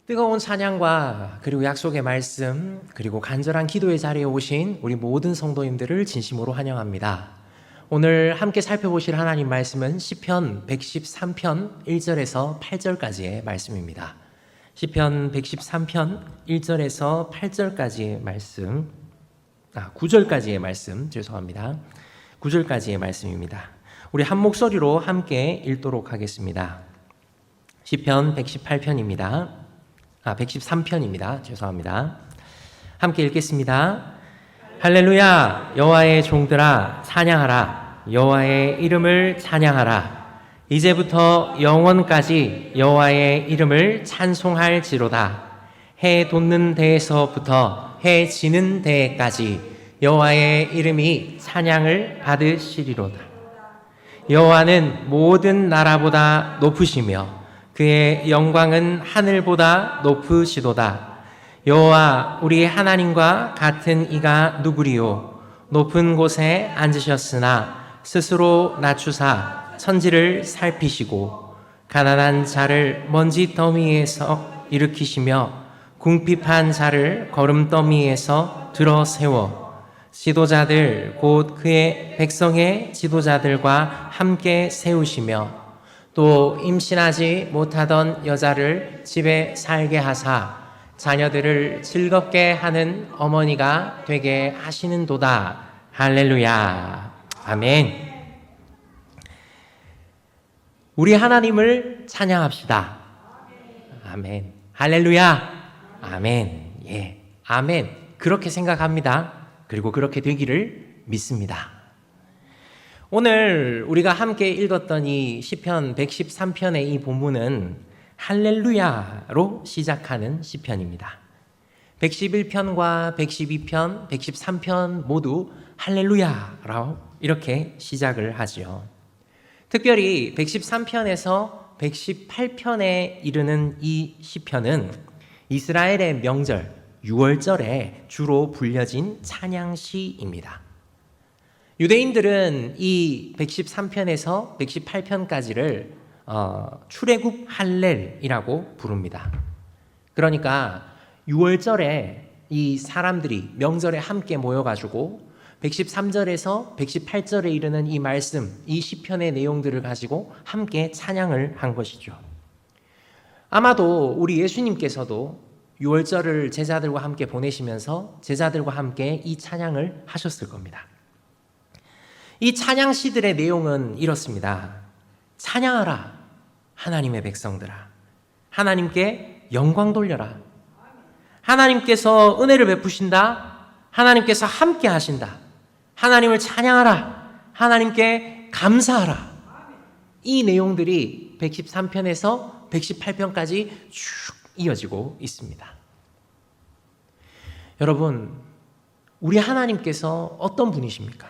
뜨거운 찬양과 그리고 약속의 말씀 그리고 간절한 기도의 자리에 오신 우리 모든 성도님들을 진심으로 환영합니다. 오늘 함께 살펴보실 하나님 말씀은 시편 113편 1절에서 8절까지의 말씀입니다. 시편 113편 1절에서 8절까지의 말씀 9절까지의 말씀 죄송합니다. 9절까지의 말씀입니다. 우리 한 목소리로 함께 읽도록 하겠습니다. 시편 118편입니다. 113편입니다. 죄송합니다. 함께 읽겠습니다. 할렐루야! 여호와의 종들아 찬양하라. 여호와의 이름을 찬양하라. 이제부터 영원까지 여호와의 이름을 찬송할지로다. 해 돋는 데에서부터 해 지는 데까지 여호와의 이름이 찬양을 받으시리로다. 여호와는 모든 나라보다 높으시며 그의 영광은 하늘보다 높으시도다. 여호와 우리 하나님과 같은 이가 누구리요? 높은 곳에 앉으셨으나 스스로 낮추사 천지를 살피시고 가난한 자를 먼지 더미에서 일으키시며 궁핍한 자를 거름더미에서 들어 세워 지도자들 곧 그의 백성의 지도자들과 함께 세우시며 또 임신하지 못하던 여자를 집에 살게 하사 자녀들을 즐겁게 하는 어머니가 되게 하시는도다. 할렐루야. 아멘. 우리 하나님을 찬양합시다. 아멘. 할렐루야. 아멘. 예. 아멘. 그렇게 생각합니다. 그리고 그렇게 되기를 믿습니다. 오늘 우리가 함께 읽었던 이 시편 113편의 이 본문은 할렐루야로 시작하는 시편입니다. 111편과 112편, 113편 모두 할렐루야라고 이렇게 시작을 하죠. 특별히 113편에서 118편에 이르는 이 시편은 이스라엘의 명절 6월절에 주로 불려진 찬양시입니다. 유대인들은 이 113편에서 118편까지를 출애굽 할렐이라고 부릅니다. 그러니까 6월절에 이 사람들이 명절에 함께 모여가지고 113절에서 118절에 이르는 이 말씀, 이 시편의 내용들을 가지고 함께 찬양을 한 것이죠. 아마도 우리 예수님께서도 6월절을 제자들과 함께 보내시면서 제자들과 함께 이 찬양을 하셨을 겁니다. 이 찬양시들의 내용은 이렇습니다. 찬양하라 하나님의 백성들아. 하나님께 영광 돌려라. 하나님께서 은혜를 베푸신다. 하나님께서 함께 하신다. 하나님을 찬양하라. 하나님께 감사하라. 이 내용들이 113편에서 118편까지 쭉 이어지고 있습니다. 여러분, 우리 하나님께서 어떤 분이십니까?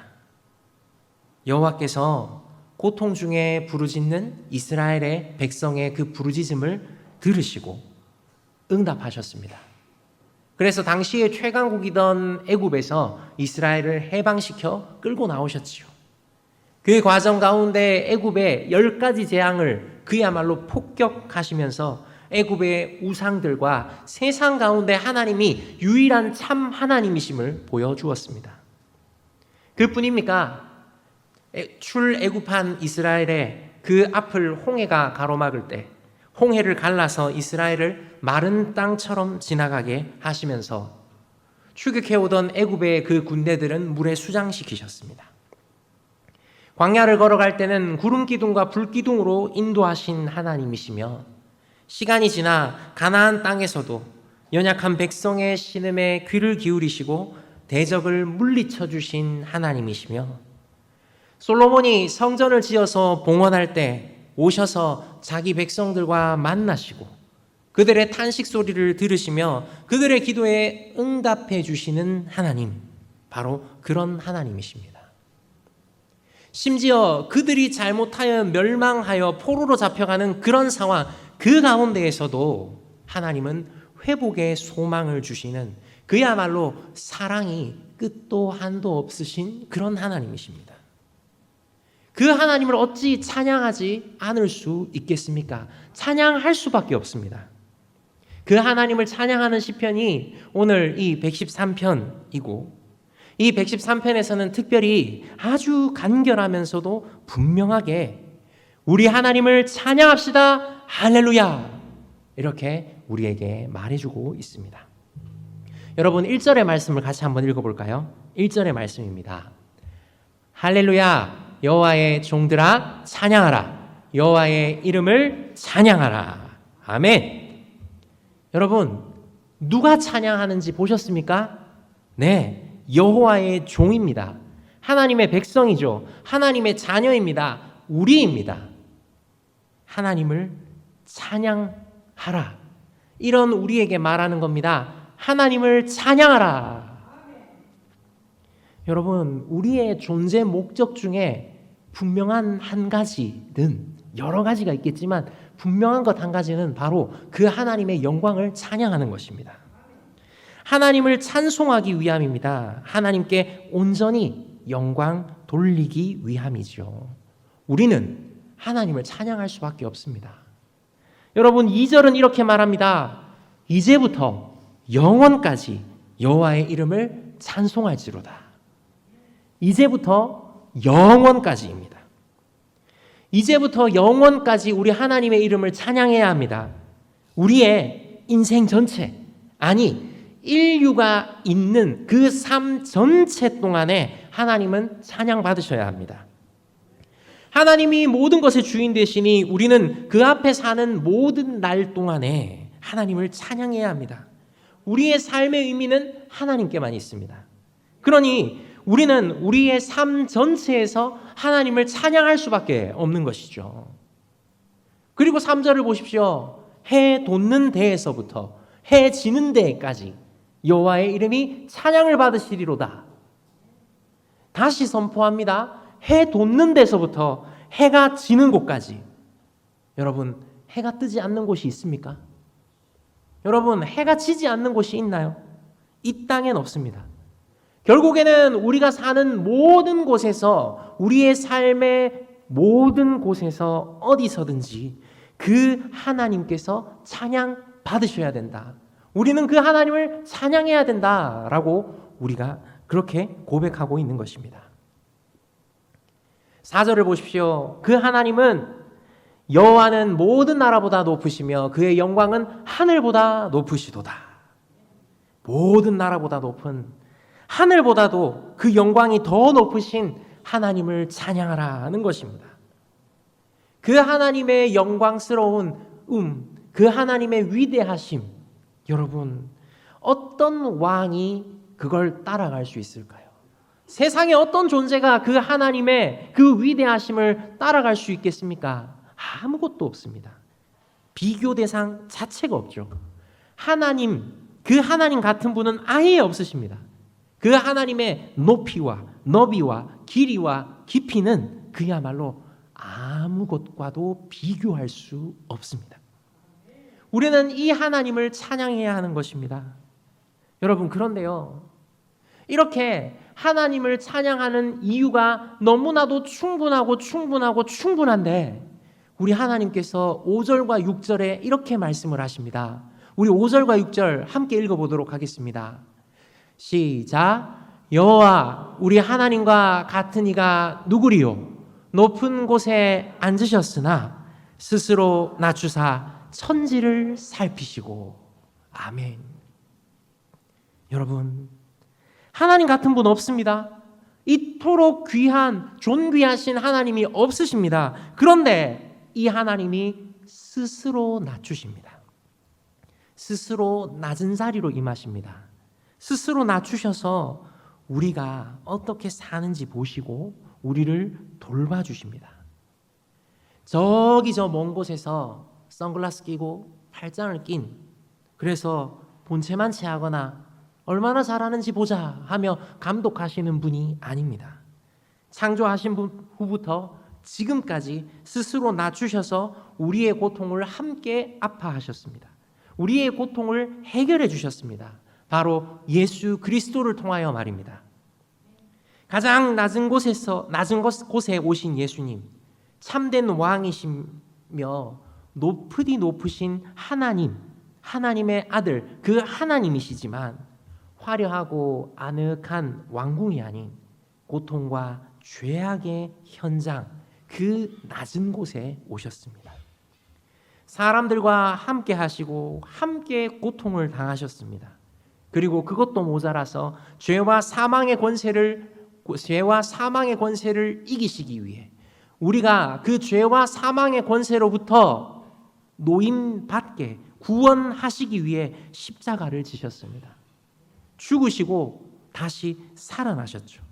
여호와께서 고통 중에 부르짖는 이스라엘의 백성의 그 부르짖음을 들으시고 응답하셨습니다. 그래서 당시에 최강국이던 애굽에서 이스라엘을 해방시켜 끌고 나오셨지요. 그 과정 가운데 애굽의 10가지 재앙을 그야말로 폭격하시면서 애굽의 우상들과 세상 가운데 하나님이 유일한 참 하나님이심을 보여주었습니다. 그뿐입니까? 출애굽한 이스라엘의 그 앞을 홍해가 가로막을 때 홍해를 갈라서 이스라엘을 마른 땅처럼 지나가게 하시면서 추격해오던 애굽의 그 군대들은 물에 수장시키셨습니다. 광야를 걸어갈 때는 구름 기둥과 불 기둥으로 인도하신 하나님이시며 시간이 지나 가나안 땅에서도 연약한 백성의 신음에 귀를 기울이시고 대적을 물리쳐 주신 하나님이시며 솔로몬이 성전을 지어서 봉헌할 때 오셔서 자기 백성들과 만나시고 그들의 탄식 소리를 들으시며 그들의 기도에 응답해 주시는 하나님, 바로 그런 하나님이십니다. 심지어 그들이 잘못하여 멸망하여 포로로 잡혀가는 그런 상황, 그 가운데에서도 하나님은 회복의 소망을 주시는 그야말로 사랑이 끝도 한도 없으신 그런 하나님이십니다. 그 하나님을 어찌 찬양하지 않을 수 있겠습니까? 찬양할 수밖에 없습니다. 그 하나님을 찬양하는 시편이 오늘 이 113편이고, 이 113편에서는 특별히 아주 간결하면서도 분명하게 우리 하나님을 찬양합시다, 할렐루야, 이렇게 우리에게 말해주고 있습니다. 여러분, 1절의 말씀을 같이 한번 읽어볼까요? 1절의 말씀입니다. 할렐루야, 여호와의 종들아 찬양하라, 여호와의 이름을 찬양하라. 아멘. 여러분, 누가 찬양하는지 보셨습니까? 네, 여호와의 종입니다. 하나님의 백성이죠. 하나님의 자녀입니다. 우리입니다. 하나님을 찬양하라, 이런 우리에게 말하는 겁니다. 하나님을 찬양하라. 여러분, 우리의 존재 목적 중에 분명한 한 가지는, 여러 가지가 있겠지만 분명한 것 한 가지는 바로 그 하나님의 영광을 찬양하는 것입니다. 하나님을 찬송하기 위함입니다. 하나님께 온전히 영광 돌리기 위함이죠. 우리는 하나님을 찬양할 수밖에 없습니다. 여러분, 2절은 이렇게 말합니다. 이제부터 영원까지 여호와의 이름을 찬송할지로다. 이제부터 영원까지입니다. 이제부터 영원까지 우리 하나님의 이름을 찬양해야 합니다. 우리의 인생 전체, 아니 인류가 있는 그 삶 전체 동안에 하나님은 찬양받으셔야 합니다. 하나님이 모든 것의 주인 되시니 우리는 그 앞에 사는 모든 날 동안에 하나님을 찬양해야 합니다. 우리의 삶의 의미는 하나님께만 있습니다. 그러니 우리는 우리의 삶 전체에서 하나님을 찬양할 수밖에 없는 것이죠. 그리고 3절을 보십시오. 해 돋는 데에서부터 해 지는 데까지 여호와의 이름이 찬양을 받으시리로다. 다시 선포합니다. 해 돋는 데서부터 해가 지는 곳까지. 여러분, 해가 뜨지 않는 곳이 있습니까? 여러분, 해가 지지 않는 곳이 있나요? 이 땅엔 없습니다. 결국에는 우리가 사는 모든 곳에서, 우리의 삶의 모든 곳에서 어디서든지 그 하나님께서 찬양 받으셔야 된다. 우리는 그 하나님을 찬양해야 된다라고 우리가 그렇게 고백하고 있는 것입니다. 4절을 보십시오. 그 하나님은 여호와는 모든 나라보다 높으시며 그의 영광은 하늘보다 높으시도다. 모든 나라보다 높은, 하늘보다도 그 영광이 더 높으신 하나님을 찬양하라는 것입니다. 그 하나님의 영광스러운 그 하나님의 위대하심, 여러분, 어떤 왕이 그걸 따라갈 수 있을까요? 세상에 어떤 존재가 그 하나님의 그 위대하심을 따라갈 수 있겠습니까? 아무것도 없습니다. 비교 대상 자체가 없죠. 하나님, 그 하나님 같은 분은 아예 없으십니다. 그 하나님의 높이와 너비와 길이와 깊이는 그야말로 아무것과도 비교할 수 없습니다. 우리는 이 하나님을 찬양해야 하는 것입니다. 여러분, 그런데요, 이렇게 하나님을 찬양하는 이유가 너무나도 충분한데 우리 하나님께서 5절과 6절에 이렇게 말씀을 하십니다. 우리 5절과 6절 함께 읽어보도록 하겠습니다. 시작. 여호와 우리 하나님과 같은 이가 누구리요? 높은 곳에 앉으셨으나 스스로 낮추사 천지를 살피시고. 아멘. 여러분, 하나님 같은 분 없습니다. 이토록 귀한 존귀하신 하나님이 없으십니다. 그런데 이 하나님이 스스로 낮추십니다. 스스로 낮은 자리로 임하십니다. 스스로 낮추셔서 우리가 어떻게 사는지 보시고 우리를 돌봐주십니다. 저기 저 먼 곳에서 선글라스 끼고 팔짱을 낀, 그래서 본체만 체하거나 얼마나 잘하는지 보자 하며 감독하시는 분이 아닙니다. 창조하신 후부터 지금까지 스스로 낮추셔서 우리의 고통을 함께 아파하셨습니다. 우리의 고통을 해결해 주셨습니다. 바로 예수 그리스도를 통하여 말입니다. 가장 낮은 곳에 오신 예수님, 참된 왕이시며 높으신 하나님의 아들, 그 하나님이시지만 화려하고 아늑한 왕궁이 아닌 고통과 죄악의 현장, 그 낮은 곳에 오셨습니다. 사람들과 함께 하시고 함께 고통을 당하셨습니다. 그리고 그것도 모자라서 죄와 사망의 권세를 이기시기 위해 우리가 그 죄와 사망의 권세로부터 노임받게 구원하시기 위해 십자가를 지셨습니다. 죽으시고 다시 살아나셨죠.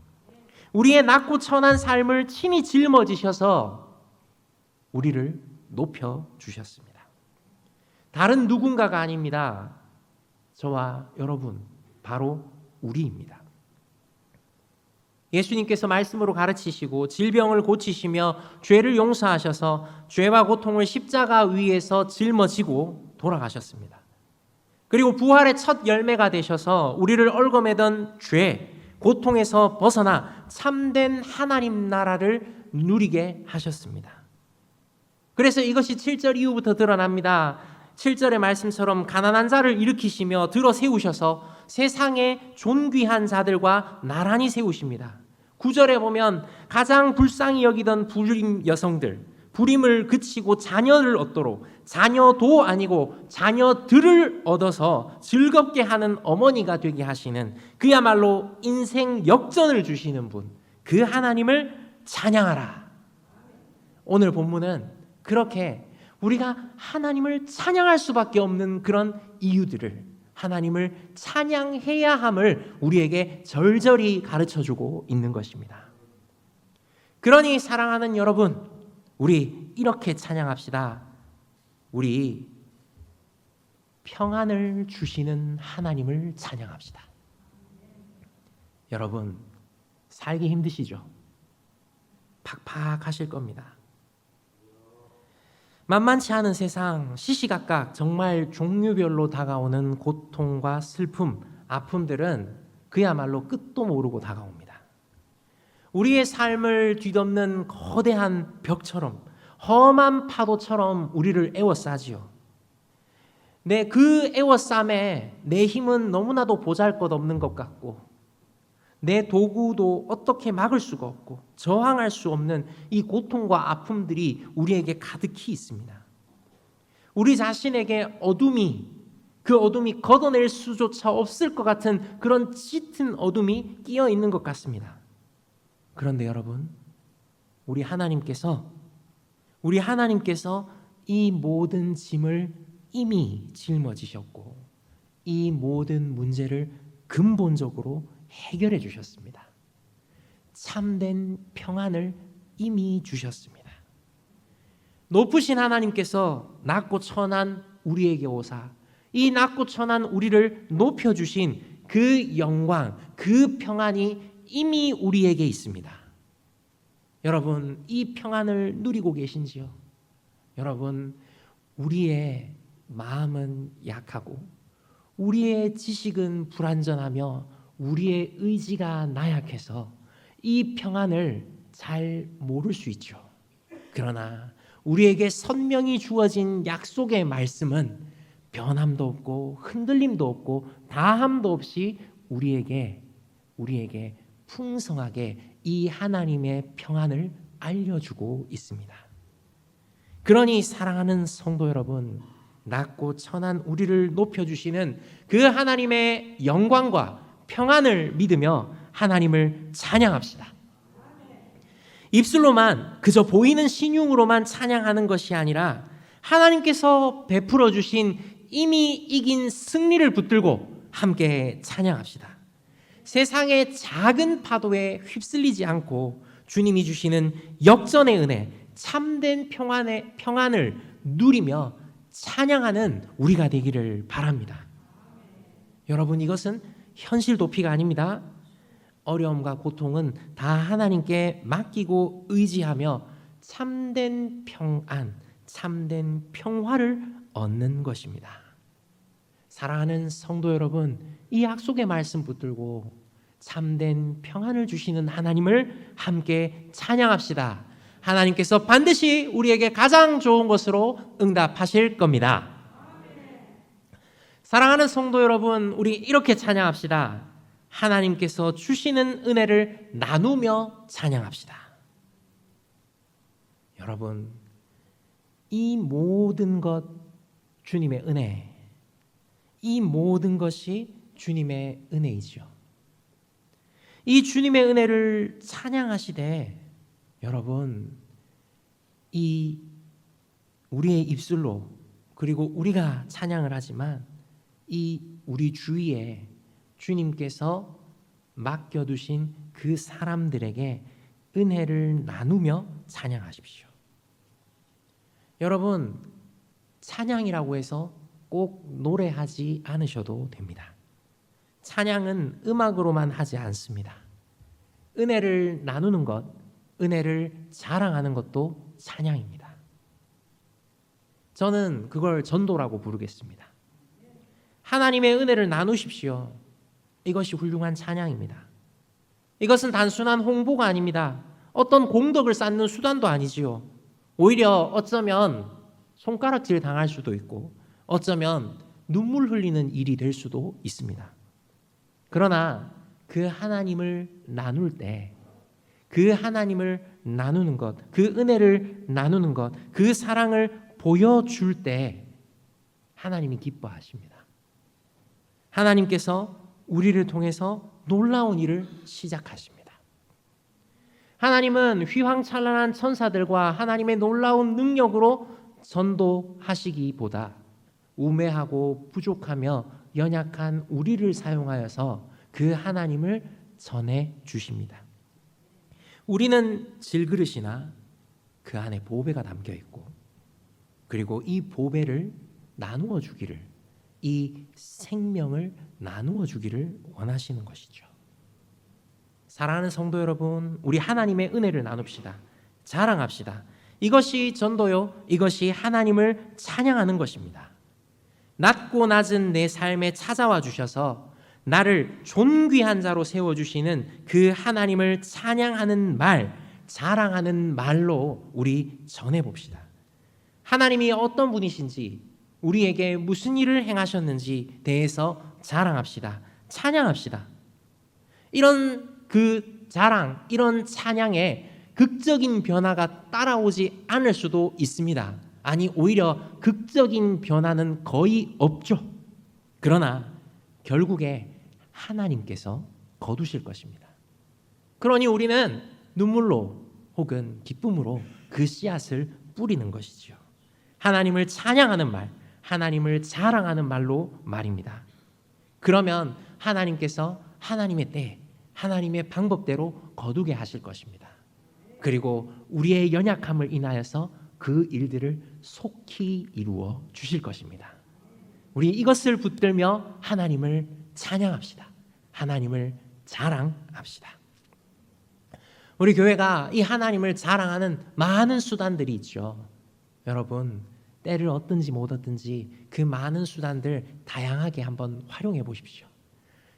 우리의 낮고 천한 삶을 친히 짊어지셔서 우리를 높여주셨습니다. 다른 누군가가 아닙니다. 저와 여러분, 바로 우리입니다. 예수님께서 말씀으로 가르치시고 질병을 고치시며 죄를 용서하셔서 죄와 고통을 십자가 위에서 짊어지고 돌아가셨습니다. 그리고 부활의 첫 열매가 되셔서 우리를 얽어매던 죄, 고통에서 벗어나 참된 하나님 나라를 누리게 하셨습니다. 그래서 이것이 7절 이후부터 드러납니다. 7절의 말씀처럼 가난한 자를 일으키시며 들어 세우셔서 세상의 존귀한 자들과 나란히 세우십니다. 9절에 보면 가장 불쌍히 여기던 불임 여성들, 불임을 그치고 자녀를 얻도록, 자녀도 아니고 자녀들을 얻어서 즐겁게 하는 어머니가 되게 하시는, 그야말로 인생 역전을 주시는 분, 그 하나님을 찬양하라. 오늘 본문은 그렇게 우리가 하나님을 찬양할 수밖에 없는 그런 이유들을, 하나님을 찬양해야 함을 우리에게 절절히 가르쳐주고 있는 것입니다. 그러니 사랑하는 여러분, 우리 이렇게 찬양합시다. 우리 평안을 주시는 하나님을 찬양합시다. 여러분, 살기 힘드시죠? 팍팍하실 겁니다. 만만치 않은 세상, 시시각각 정말 종류별로 다가오는 고통과 슬픔, 아픔들은 그야말로 끝도 모르고 다가옵니다. 우리의 삶을 뒤덮는 거대한 벽처럼, 험한 파도처럼 우리를 에워싸지요. 그 에워싸매 내 힘은 너무나도 보잘것없는 것 같고, 내 도구도 어떻게 막을 수가 없고 저항할 수 없는 이 고통과 아픔들이 우리에게 가득히 있습니다. 우리 자신에게 그 어둠이 걷어낼 수조차 없을 것 같은 그런 짙은 어둠이 끼어 있는 것 같습니다. 그런데 여러분, 우리 하나님께서 이 모든 짐을 이미 짊어지셨고 이 모든 문제를 근본적으로 해결해 주셨습니다. 참된 평안을 이미 주셨습니다. 높으신 하나님께서 낮고 천한 우리에게 오사 이 낮고 천한 우리를 높여주신 그 영광, 그 평안이 이미 우리에게 있습니다. 여러분, 이 평안을 누리고 계신지요? 여러분, 우리의 마음은 약하고 우리의 지식은 불완전하며 우리의 의지가 나약해서 이 평안을 잘 모를 수 있죠. 그러나 우리에게 선명히 주어진 약속의 말씀은 변함도 없고 흔들림도 없고 다함도 없이 우리에게 풍성하게 이 하나님의 평안을 알려주고 있습니다. 그러니 사랑하는 성도 여러분, 낮고 천한 우리를 높여주시는 그 하나님의 영광과 평안을 믿으며 하나님을 찬양합시다. 입술로만 그저 보이는 신용으로만 찬양하는 것이 아니라 하나님께서 베풀어 주신 이미 이긴 승리를 붙들고 함께 찬양합시다. 세상의 작은 파도에 휩쓸리지 않고 주님이 주시는 역전의 은혜, 참된 평안을 누리며 찬양하는 우리가 되기를 바랍니다. 여러분, 이것은 현실 도피가 아닙니다. 어려움과 고통은 다 하나님께 맡기고 의지하며 참된 평안, 참된 평화를 얻는 것입니다. 사랑하는 성도 여러분, 이 약속의 말씀 붙들고 참된 평안을 주시는 하나님을 함께 찬양합시다. 하나님께서 반드시 우리에게 가장 좋은 것으로 응답하실 겁니다. 사랑하는 성도 여러분, 우리 이렇게 찬양합시다. 하나님께서 주시는 은혜를 나누며 찬양합시다. 여러분, 이 모든 것 주님의 은혜, 이 모든 것이 주님의 은혜이죠. 이 주님의 은혜를 찬양하시되 여러분, 이 우리의 입술로, 그리고 우리가 찬양을 하지만 이 우리 주위에 주님께서 맡겨두신 그 사람들에게 은혜를 나누며 찬양하십시오. 여러분, 찬양이라고 해서 꼭 노래하지 않으셔도 됩니다. 찬양은 음악으로만 하지 않습니다. 은혜를 나누는 것, 은혜를 자랑하는 것도 찬양입니다. 저는 그걸 전도라고 부르겠습니다. 하나님의 은혜를 나누십시오. 이것이 훌륭한 찬양입니다. 이것은 단순한 홍보가 아닙니다. 어떤 공덕을 쌓는 수단도 아니지요. 오히려 어쩌면 손가락질 당할 수도 있고 어쩌면 눈물 흘리는 일이 될 수도 있습니다. 그러나 그 하나님을 나눌 때, 그 하나님을 나누는 것, 그 은혜를 나누는 것, 그 사랑을 보여줄 때 하나님이 기뻐하십니다. 하나님께서 우리를 통해서 놀라운 일을 시작하십니다. 하나님은 휘황찬란한 천사들과 하나님의 놀라운 능력으로 전도하시기보다 우매하고 부족하며 연약한 우리를 사용하여서 그 하나님을 전해 주십니다. 우리는 질그릇이나 그 안에 보배가 담겨 있고, 그리고 이 보배를 나누어 주기를, 이 생명을 나누어 주기를 원하시는 것이죠. 사랑하는 성도 여러분, 우리 하나님의 은혜를 나눕시다. 자랑합시다. 이것이 전도요, 이것이 하나님을 찬양하는 것입니다. 낮고 낮은 내 삶에 찾아와 주셔서 나를 존귀한 자로 세워주시는 그 하나님을 찬양하는 말, 자랑하는 말로 우리 전해봅시다. 하나님이 어떤 분이신지, 우리에게 무슨 일을 행하셨는지 대해서 자랑합시다. 찬양합시다. 이런 그 자랑, 이런 찬양에 극적인 변화가 따라오지 않을 수도 있습니다. 아니, 오히려 극적인 변화는 거의 없죠. 그러나 결국에 하나님께서 거두실 것입니다. 그러니 우리는 눈물로 혹은 기쁨으로 그 씨앗을 뿌리는 것이죠. 하나님을 찬양하는 말, 하나님을 자랑하는 말로 말입니다. 그러면 하나님께서 하나님의 때, 하나님의 방법대로 거두게 하실 것입니다. 그리고 우리의 연약함을 인하여서 그 일들을 속히 이루어 주실 것입니다. 우리 이것을 붙들며 하나님을 찬양합시다. 하나님을 자랑합시다. 우리 교회가 이 하나님을 자랑하는 많은 수단들이 있죠. 여러분, 때를 얻든지 못 얻든지 그 많은 수단들 다양하게 한번 활용해 보십시오.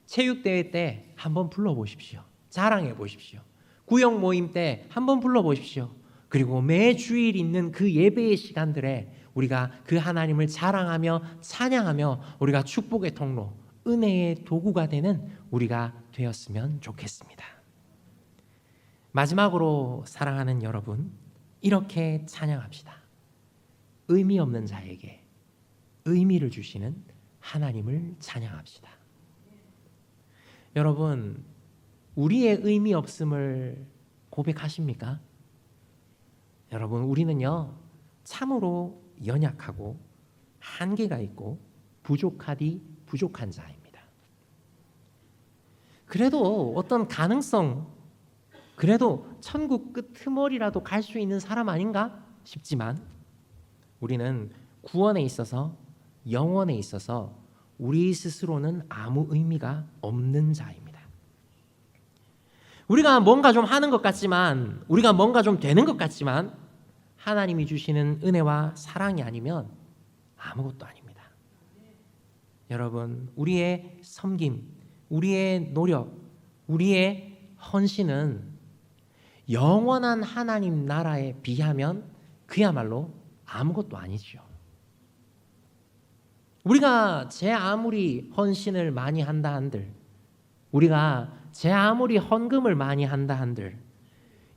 체육대회 때 한번 불러보십시오. 자랑해 보십시오. 구역 모임 때 한번 불러보십시오. 그리고 매 주일 있는 그 예배의 시간들에 우리가 그 하나님을 자랑하며 찬양하며 우리가 축복의 통로, 은혜의 도구가 되는 우리가 되었으면 좋겠습니다. 마지막으로 사랑하는 여러분, 이렇게 찬양합시다. 의미 없는 자에게 의미를 주시는 하나님을 찬양합시다. 여러분, 우리의 의미 없음을 고백하십니까? 여러분, 우리는요, 참으로 연약하고 한계가 있고 부족하디 부족한 자입니다. 그래도 어떤 가능성, 그래도 천국 끄트머리라도 갈 수 있는 사람 아닌가 싶지만 우리는 구원에 있어서, 영원에 있어서 우리 스스로는 아무 의미가 없는 자입니다. 우리가 뭔가 좀 하는 것 같지만, 우리가 뭔가 좀 되는 것 같지만 하나님이 주시는 은혜와 사랑이 아니면 아무것도 아닙니다. 여러분, 우리의 섬김, 우리의 노력, 우리의 헌신은 영원한 하나님 나라에 비하면 그야말로 아무것도 아니죠. 우리가 제 아무리 헌신을 많이 한다 한들, 우리가 제 아무리 헌금을 많이 한다 한들,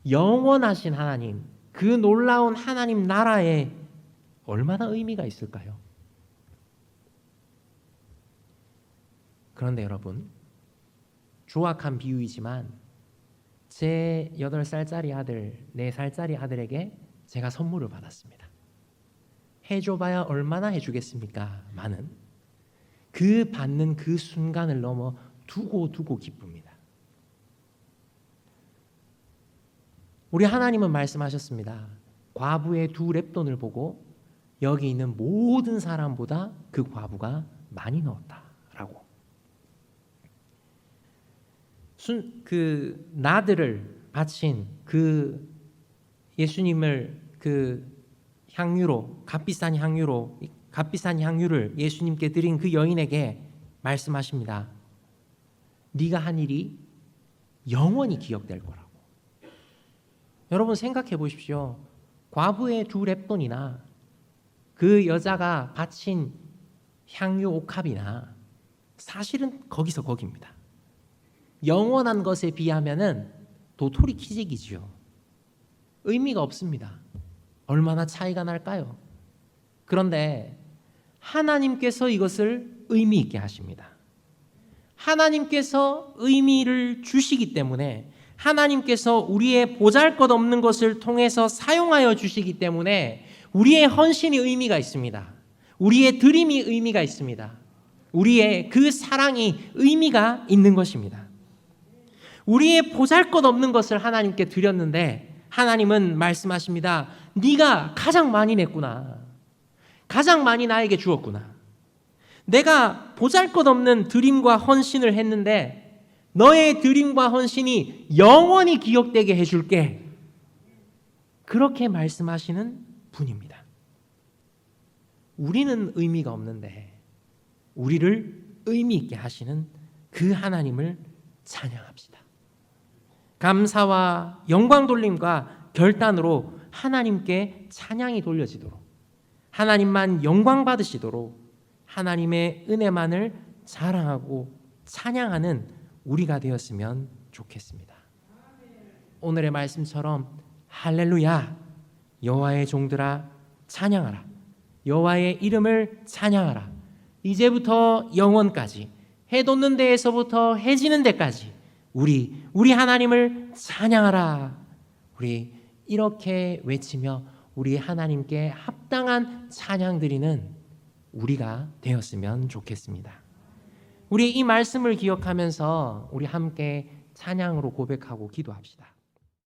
영원하신 하나님, 그 놀라운 하나님 나라에 얼마나 의미가 있을까요? 그런데 여러분, 조악한 비유이지만 제 8살짜리 아들, 4살짜리 아들에게 제가 선물을 받았습니다. 해줘봐야 얼마나 해주겠습니까? 많은 그 받는 그 순간을 넘어 두고 기쁩니다. 우리 하나님은 말씀하셨습니다. 과부의 2 렙돈을 보고 여기 있는 모든 사람보다 그 과부가 많이 넣었다라고. 그 나들을 바친 그 예수님을 그 향유로, 값비싼 향유를 예수님께 드린 그 여인에게 말씀하십니다. 네가 한 일이 영원히 기억될 거라고. 여러분 생각해 보십시오. 과부의 2 렙돈이나 그 여자가 바친 향유 옥합이나 사실은 거기서 거기입니다. 영원한 것에 비하면은 도토리 키재기지요. 의미가 없습니다. 얼마나 차이가 날까요? 그런데 하나님께서 이것을 의미 있게 하십니다. 하나님께서 의미를 주시기 때문에, 하나님께서 우리의 보잘것없는 것을 통해서 사용하여 주시기 때문에 우리의 헌신이 의미가 있습니다. 우리의 드림이 의미가 있습니다. 우리의 그 사랑이 의미가 있는 것입니다. 우리의 보잘것없는 것을 하나님께 드렸는데 하나님은 말씀하십니다. 네가 가장 많이 냈구나. 가장 많이 나에게 주었구나. 내가 보잘것없는 드림과 헌신을 했는데 너의 드림과 헌신이 영원히 기억되게 해줄게. 그렇게 말씀하시는 분입니다. 우리는 의미가 없는데 우리를 의미 있게 하시는 그 하나님을 찬양합시다. 감사와 영광 돌림과 결단으로 하나님께 찬양이 돌려지도록, 하나님만 영광 받으시도록 하나님의 은혜만을 자랑하고 찬양하는 우리가 되었으면 좋겠습니다. 오늘의 말씀처럼 할렐루야, 여호와의 종들아 찬양하라, 여호와의 이름을 찬양하라, 이제부터 영원까지, 해 돋는 데에서부터 해 지는 데까지 우리 하나님을 찬양하라. 우리 이렇게 외치며 우리 하나님께 합당한 찬양 드리는 우리가 되었으면 좋겠습니다. 우리 이 말씀을 기억하면서 우리 함께 찬양으로 고백하고 기도합시다.